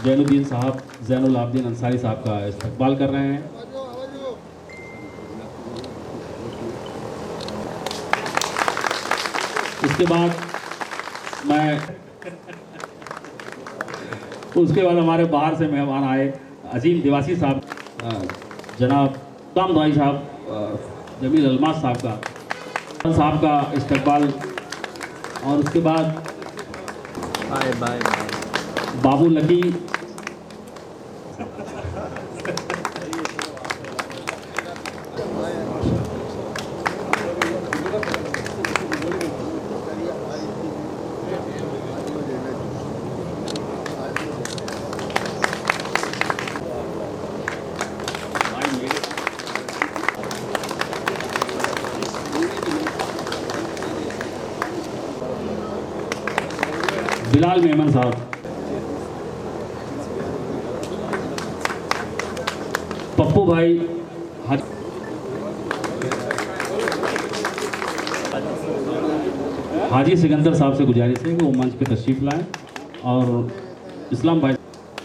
जैनुद्दीन साहब, जैनुल आबदीन अंसारी साहब का इस्तकबाल कर रहे हैं। इसके बाद मैं उसके बाद हमारे बाहर से मेहमान आए, अजीम दिवासी साहब, जनाब तम भाई साहब, जमील अलमास साहब का इस्तकबाल, और उसके बाद बाय बाबू लकी, बिलाल मेमन साहब, पप्पू भाई, हाजी सिकंदर साहब से गुजारिश है कि वो मंच पे तशरीफ लाएं, और इस्लाम भाई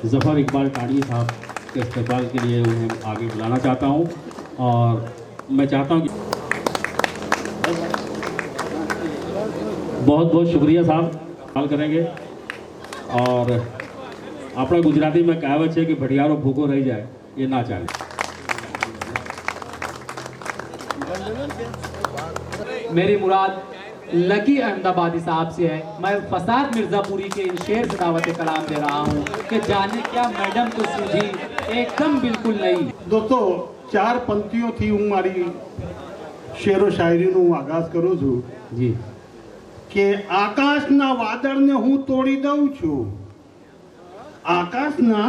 जफ़र इकबाल टाड़ी साहब के इस्तेमाल के लिए उन्हें आगे बुलाना चाहता हूं, और मैं चाहता हूं कि बहुत बहुत शुक्रिया साहब कॉल करेंगे। और अपना गुजराती में कहावत है कि भटियारो भूखो रह जाए, ये ना चाहे। मेरी मुराद लकी अहमदाबादी साहब से है। मैं फसाद मिर्ज़ापुरी के इन शेर से दावत कलाम दे रहा हूँ कि जाने क्या मैडम तो सूझी एकदम बिल्कुल नहीं। दोस्तों, 4 पंक्तियों थी हूँ मारी शेरो शायरीનું આગાજ કરું છું जी કે આકાશના વાદળને હું તોડી દઉં છું, આકાશના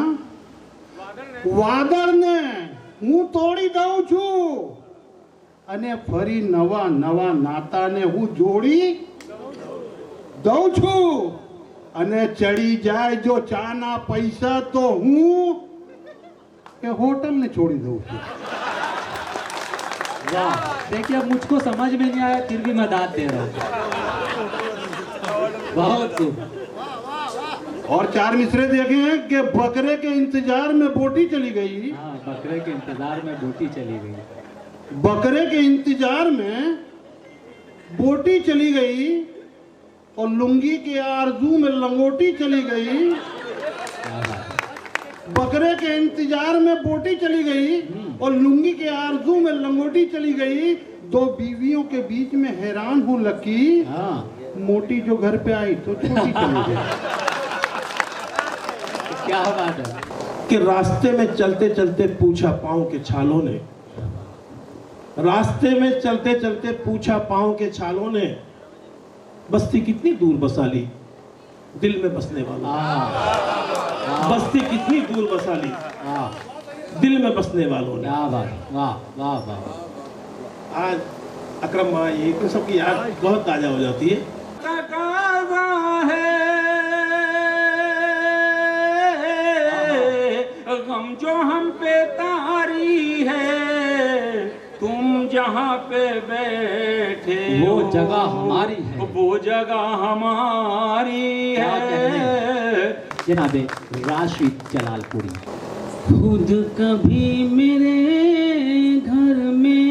વાદળને હું તોડી દઉં છું અને ફરી નવા નવા નાતાને હું જોડી દઉં છું, અને ચડી જાય જો ચાના પૈસા તો હું એ હોટલને છોડી દઉં છું। वाह, देखिए अब मुझको समझ में नहीं आया फिर भी मैं दाद दे रहा हूँ। बहुत खूब। और 4 मिसरे देखे हैं कि बकरे के इंतजार में बोटी चली गई। हाँ, बकरे के इंतजार में बोटी चली गई। बकरे के इंतजार में बोटी चली गई और लुंगी के आरजू में लंगोटी चली गई। बकरे के इंतजार में बोटी चली गई और लुंगी के आरजू में लंगोटी चली गई। 2 बीवियों के बीच में हैरान हूँ लकी, मोटी जो घर पे आई तो छोटी चली गई। क्या बात है कि रास्ते में चलते चलते पूछा पाँव के छालों ने, रास्ते में चलते चलते पूछा पाँव के छालों ने, बस्ती कितनी दूर बसा ली दिल में बसने वालों ने। बस्ती कितनी दूर बसा ली दिल में बसने वालों ने। वाह वाह वाह। आज अकरम माँ ये तो सबकी याद बहुत ताजा हो जाती है। गम जो हम पे तारी है, तुम जहाँ पे बैठे वो जगह हमारी है, वो जगह हमारी है। जनाबे राशिद जलालपुरी। खुद कभी मेरे घर में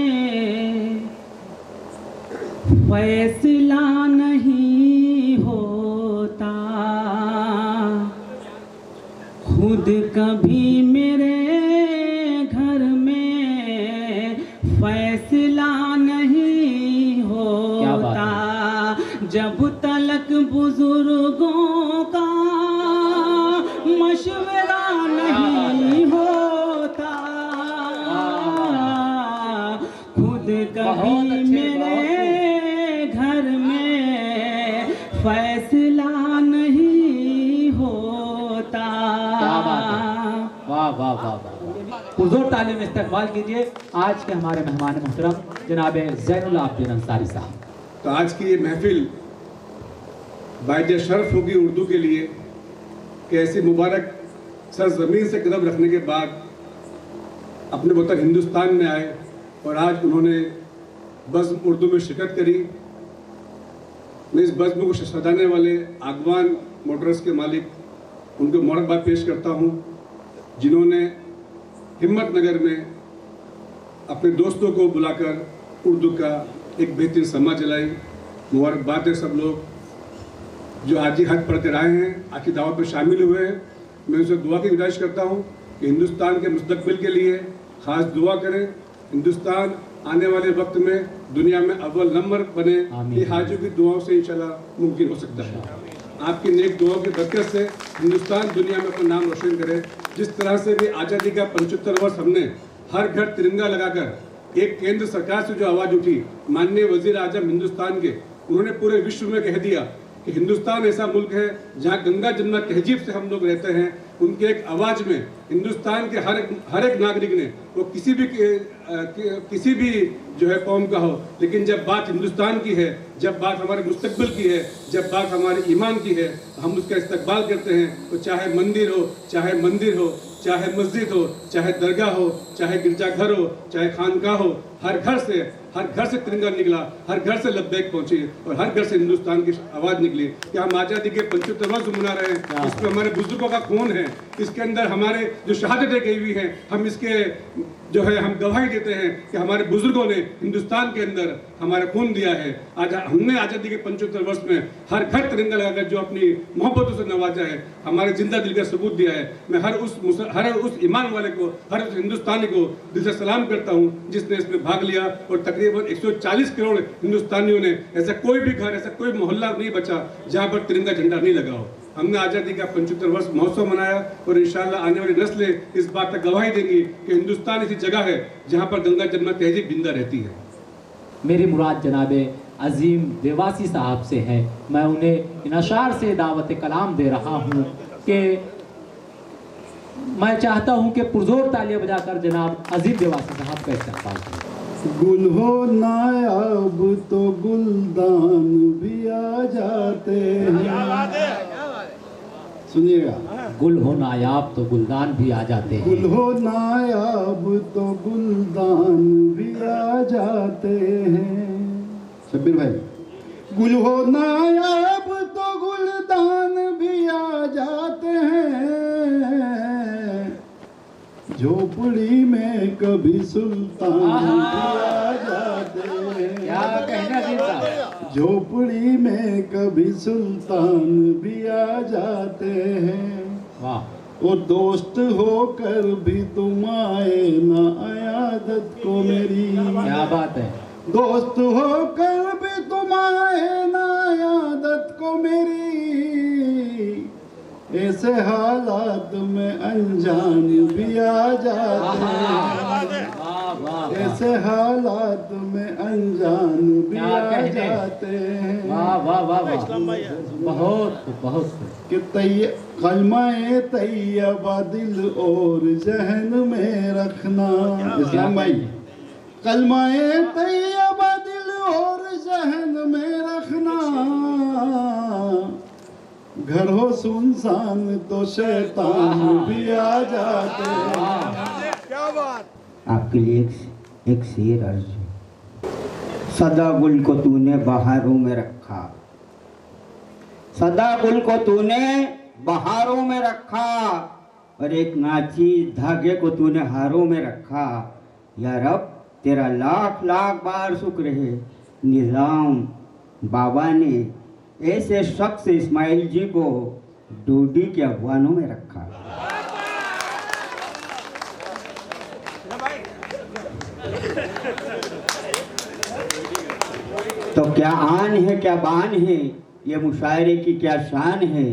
फैसला नहीं होता, खुद कभी मेरे घर में फैसला नहीं होता, जब तलक बुजुर्गों का मशवरा नहीं होता, खुद कभी मेरे घर में फैसला नहीं होता। वाह वाह वाह वाह। पुरजोर तालीम इस्तकबाल कीजिए आज के हमारे मेहमान मोहतरम जनाब ज़ैनुल आबिदीन अंसारी साहब। तो आज की ये महफिल बाइज शर्फ होगी उर्दू के लिए कि ऐसी मुबारक सरजमीन से कदम रखने के बाद अपने वतन हिंदुस्तान में आए और आज उन्होंने बज़्म उर्दू में शिरकत करी। मैं इस बज़्म को सजाने वाले आगवान मोटर्स के मालिक उनको मुबारकबाद पेश करता हूँ, जिन्होंने हिम्मत नगर में अपने दोस्तों को बुलाकर उर्दू का एक बेहतरीन समा चलाई। मुबारकबाद है सब लोग जो आज ही हज पढ़ कर आए हैं, आज की दावत में शामिल हुए हैं। मैं उनसे दुआ की गुजारिश करता हूँ कि हिंदुस्तान के मुस्तकबिल के लिए खास दुआ करें। हिंदुस्तान आने वाले वक्त में दुनिया में अव्वल नंबर बने, ये हाजियों की दुआओं से इंशाल्लाह मुमकिन हो सकता है। आपकी नेक दुआओं की बरकत से हिंदुस्तान दुनिया में अपना नाम रोशन करे। जिस तरह से भी आज़ादी का 75 वर्ष हमने हर घर तिरंगा लगाकर एक केंद्र सरकार से जो आवाज़ उठी, माननीय वजीर आजम हिंदुस्तान के, उन्होंने पूरे विश्व में कह दिया कि हिंदुस्तान ऐसा मुल्क है जहाँ गंगा जमुना तहजीब से हम लोग रहते हैं। उनके एक आवाज़ में हिंदुस्तान के हर एक नागरिक ने, वो किसी भी जो है कौम का हो, लेकिन जब बात हिंदुस्तान की है, जब बात हमारे मुस्तकबिल की है, जब बात हमारे ईमान की है, हम उसका इस्तकबाल करते हैं। तो चाहे मंदिर हो, चाहे मस्जिद हो, चाहे दरगाह हो, चाहे गिरजाघर हो, चाहे खानका हो, हर घर से तिरंगा निकला, हर घर से लब्बैक पहुंची और हर घर से हिंदुस्तान की आवाज़ निकली कि हम आज़ादी के 75 वर्ष मना रहे हैं। इसमें हमारे बुजुर्गों का खून है, इसके अंदर हमारे जो शहादतें गई हुई हैं, हम इसके जो है हम गवाही देते हैं कि हमारे बुजुर्गों ने हिंदुस्तान के अंदर हमारा खून दिया है। आज हमने आज़ादी के 75 वर्ष में हर घर तिरंगा लगाकर जो अपनी मोहब्बतों से नवाजा है, हमारे जिंदा दिल का सबूत दिया है। मैं हर उस ईमान वाले को, हर उस हिंदुस्तानी को दिल से सलाम करता हूँ जिसने इसमें भाग लिया। और तकरीबन 140 करोड़ हिंदुस्तानियों ने, ऐसा कोई भी घर, ऐसा कोई मोहल्ला नहीं बचा जहाँ पर तिरंगा झंडा नहीं लगा हो। हमने आज़ादी का 75 वर्ष महोत्सव मनाया और इंशाल्लाह आने वाली नस्लें इस बात तक गवाही देंगी कि हिंदुस्तान ऐसी जगह है जहाँ पर गंगा जमुना तहजीब जिंदा रहती है। मेरी मुराद जनाब अजीम देवासी साहब से है। मैं उन्हें इन अशार से दावत कलाम दे रहा हूँ कि मैं चाहता हूँ कि पुरजोर तालियां बजाकर जनाब अजीम देवासी साहब का इस्तकबाल करें। गुल हो नायाब तो गुलदान भी आ जाते हैं। सुनिएगा, गुल हो नायाब तो गुलदान भी आ जाते हैं। गुल हो नायाब तो गुलदान भी आ जाते हैं। शब्बीर भाई, गुल हो नायाब तो गुलदान भी आ जाते हैं। झोपड़ी में कभी सुल्तान भी आ जाते हैं। क्या कहना जी साहब? झोपड़ी में कभी सुल्तान भी आ जाते हैं। वाह। और दोस्त होकर भी तुम आए ना आयादत को मेरी। क्या बात है। दोस्त होकर भी तुम आए ना आयादत को मेरी। ऐसे हालात में अनजान भी आ जाते हैं। ऐसे हालात में अनजान भी आ जाते हैं। वाह वाह वाह वाह, बहुत कि कलमाए तैयबा दिल और जहन में रखना। इस्लाम भाई, कलमाए तैयबा दिल और जहन में रखना। घर हो सुनसान तो शैतान भी आ जाते हैं। क्या बात। आपके लिए एक शेर अर्ज है। सदा गुल को तूने बहारों में रखा, सदा गुल को तूने बहारों में रखा, और एक नाचीज धागे को तूने हारों में रखा। या रब तेरा लाख लाख बार शुक्र है, निज़ाम बाबा ने ऐसे शख्स इस्माइल जी को डोडी के अफवानों में रखा। तो क्या आन है, क्या बान है, ये मुशायरे की क्या शान है।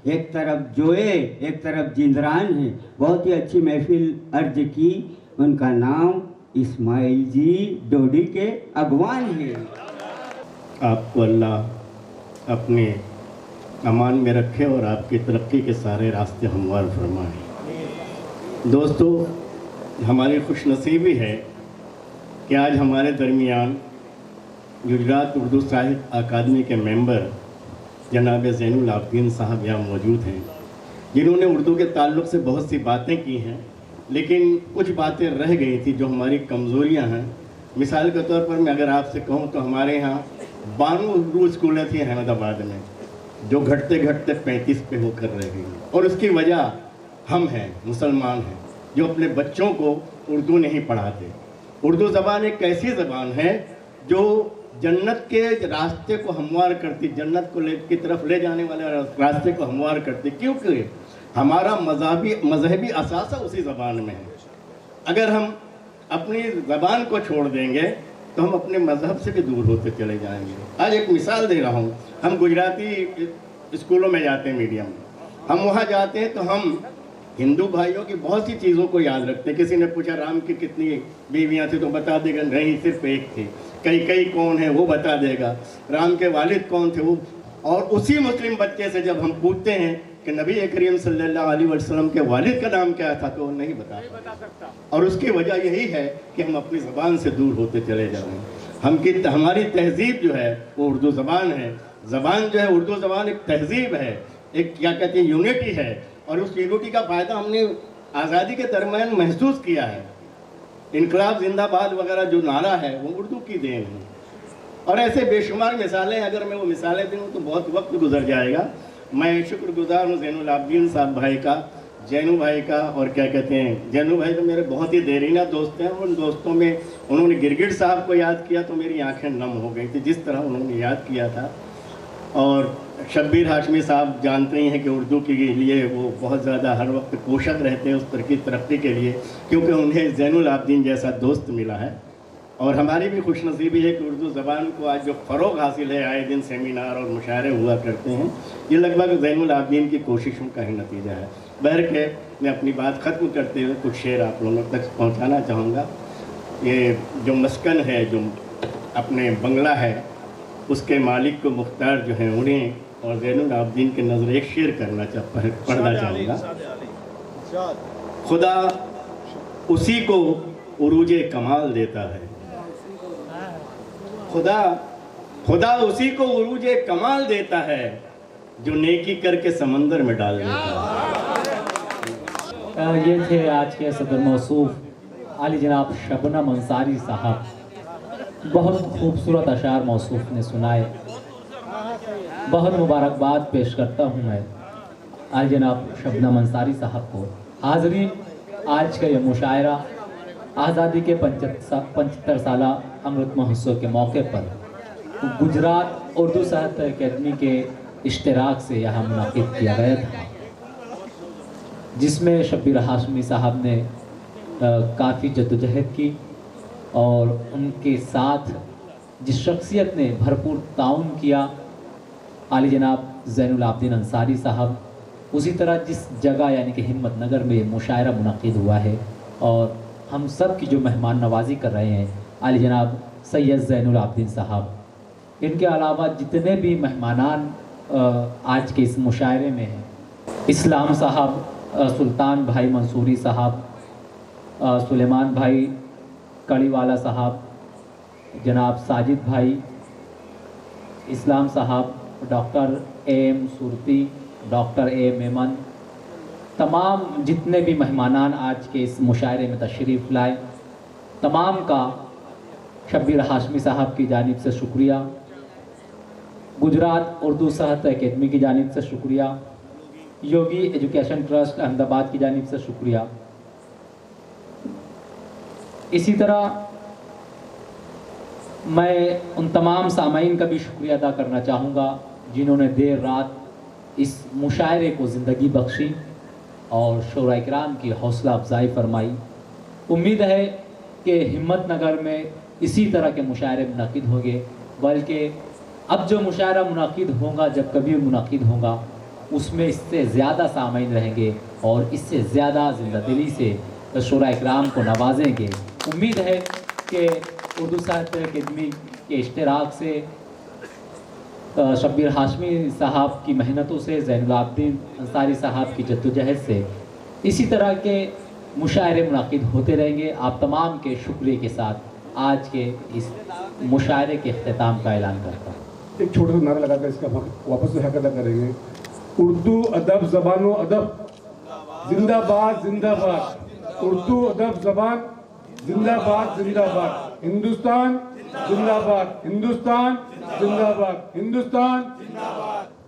एक तरफ जोए, एक तरफ जिंदरान है। बहुत ही अच्छी महफिल अर्ज की। उनका नाम इस्माइल जी डोडी के अगवान है। आपको अल्लाह अपने अमान में रखे और आपकी तरक्की के सारे रास्ते हमवार फरमाए। दोस्तों, हमारी खुशनसीबी है कि आज हमारे दरमियान गुजरात उर्दू साहित्य अकादमी के मेंबर जनाब ज़ैनुल आबिदीन साहब यहाँ मौजूद हैं, जिन्होंने उर्दू के ताल्लुक़ से बहुत सी बातें की हैं, लेकिन कुछ बातें रह गई थी जो हमारी कमज़ोरियाँ हैं। मिसाल के तौर पर मैं अगर आपसे कहूँ तो हमारे यहाँ 92 उर्दू स्कूलें थी अहमदाबाद में, जो घटते घटते 35 पे होकर रह गई। और उसकी वजह हम हैं, मुसलमान हैं, जो अपने बच्चों को उर्दू नहीं पढ़ाते। उर्दू ज़बान एक ऐसी ज़बान है जो जन्नत के रास्ते को हमवार करती, जन्नत को की तरफ ले जाने वाले रास्ते को हमवार करती। क्योंकि हमारा मजहबी असासा उसी ज़बान में है। अगर हम अपनी ज़बान को छोड़ देंगे तो हम अपने मज़हब से भी दूर होते चले जाएंगे। आज एक मिसाल दे रहा हूँ, हम गुजराती स्कूलों में जाते हैं, मीडियम में, हम वहाँ जाते हैं तो हम हिंदू भाइयों की बहुत सी चीज़ों को याद रखते हैं। किसी ने पूछा राम की कितनी बीवियाँ थी तो बता देगा नहीं सिर्फ एक थी। कई कौन है वो बता देगा। राम के वालिद कौन थे वो। और उसी मुस्लिम बच्चे से जब हम पूछते हैं कि नबी करीम सल्लल्लाहु अलैहि वसल्लम के वालिद का नाम क्या था तो वो नहीं बता सकता। और उसकी वजह यही है कि हम अपनी ज़बान से दूर होते चले जा रहे हैं। हमारी तहजीब जो है वो उर्दू ज़बान है। ज़बान जो है उर्दू ज़बान एक तहजीब है, एक क्या कहते हैं यूनिटी है। और उस यूनिटी का फ़ायदा हमने आज़ादी के दरमियान महसूस किया है। इनकलाब जिंदाबाद वगैरह जो नारा है वो उर्दू की देन है। और ऐसे बेशुमार मिसालें, अगर मैं वो मिसालें दूँ तो बहुत वक्त गुजर जाएगा। मैं शुक्रगुजार हूँ ज़ैनुल आबिदीन साहब भाई का, जैनू भाई का। और क्या कहते हैं, जैनू भाई तो मेरे बहुत ही देरीना दोस्त हैं। उन दोस्तों में उन्होंने गिरगिट साहब को याद किया तो मेरी आंखें नम हो गई थी जिस तरह उन्होंने याद किया था। और शब्बीर हाशमी साहब जानते ही हैं कि उर्दू के लिए वो बहुत ज़्यादा हर वक्त कोशक रहते हैं उस तरक्की के लिए, क्योंकि उन्हें ज़ैनुल आबिदीन जैसा दोस्त मिला है। और हमारी भी खुशनसीबी है कि उर्दू ज़बान को आज जो फ़रोग़ हासिल है, आए दिन सेमिनार और मुशायरे हुआ करते हैं, ये लगभग ज़ैनुल आबिदीन की कोशिशों का ही नतीजा है। बहर के मैं अपनी बात ख़त्म करते हुए कुछ शेर आप लोगों तक पहुँचाना चाहूँगा। ये जो मस्कन है, जो अपने बंगला है, उसके मालिक को मुख्तार जो हैं उन्हें और ज़ैनुल आबिदीन के नज़र एक शेर पढ़ना चाहूँगा। खुदा उसी को उरूज कमाल देता है, खुदा उसी को उरूज कमाल देता है जो नेकी करके समंदर में डाल देता है। ये थे आज के सदर मौसूफ आली जनाब शबनम अंसारी साहब। बहुत खूबसूरत अशार मौसूफ ने सुनाए। बहुत मुबारकबाद पेश करता हूँ मैं आली जनाब शबनम अंसारी साहब को। हाज़रीन, आज का ये मुशायरा आज़ादी के 75 साला अमृत महोत्सव के मौके पर गुजरात उर्दू साहित्य अकेडमी के इश्तराक से यहाँ मुनाकिद किया गया था, जिसमें शब्बीर हाशमी साहब ने काफ़ी जद्दोजहद की और उनके साथ जिस शख्सियत ने भरपूर ताउन किया, आली जनाब ज़ैनुल आबिदीन अंसारी साहब, उसी तरह जिस जगह यानी कि हिम्मत नगर में मुशायरा मुनाकिद हुआ है और हम सब की जो मेहमान नवाजी कर रहे हैं आली जनाब सैयद ज़ैनुल आबिदीन साहब, इनके अलावा जितने भी मेहमानान आज के इस मुशायरे में हैं, इस्लाम साहब, सुल्तान भाई मंसूरी साहब, सुलेमान भाई कड़ीवाला साहब, जनाब साजिद भाई, इस्लाम साहब, doctor M Surti, doctor A Memon, तमाम जितने भी मेहमानान आज के इस मुशायरे में तशरीफ़ लाए, तमाम का शब्बीर हाशमी साहब की जानिब से शुक्रिया, गुजरात उर्दू साहित्य अकेडमी की जानिब से शुक्रिया, योगी एजुकेशन ट्रस्ट अहमदाबाद की जानिब से शुक्रिया। इसी तरह मैं उन तमाम सामाईन का भी शुक्रिया अदा करना चाहूँगा जिन्होंने देर रात इस मुशायरे को ज़िंदगी बख्शी और शोरा इकराम की हौसला अफजाई फरमाई। उम्मीद है कि हिम्मत नगर में इसी तरह के मुशायरे मुनाकिद होंगे, बल्कि अब जो मुशायरा मुनाकिद होगा, जब कभी मुनाकिद होगा, उसमें इससे ज़्यादा सामाईन रहेंगे और इससे ज़्यादा ज़िंदादिली से शोरा इकराम को नवाजेंगे। उम्मीद है कि उर्दू साहित्य अकेडमी के इश्तराक से, शब्बीर हाशमी साहब की मेहनतों से, ज़ैनुल आबिदीन अंसारी साहब की जद्दोजहद से इसी तरह के मुशायरे मुनाकिद होते रहेंगे। आप तमाम के शुक्रिया के साथ आज के इस मुशायरे के अख्ताम का ऐलान करता हूँ। एक छोटा सा नारा लगाकर इसका वापस से हक अदा करेंगे। उर्दू अदब ज़बानो अदब जिंदाबाद जिंदाबाद, उर्दू अदब ज़बान जिंदाबाद जिंदाबाद, हिंदुस्तान जिंदाबाद, हिंदुस्तान जिंदाबाद, हिंदुस्तान जिंदाबाद।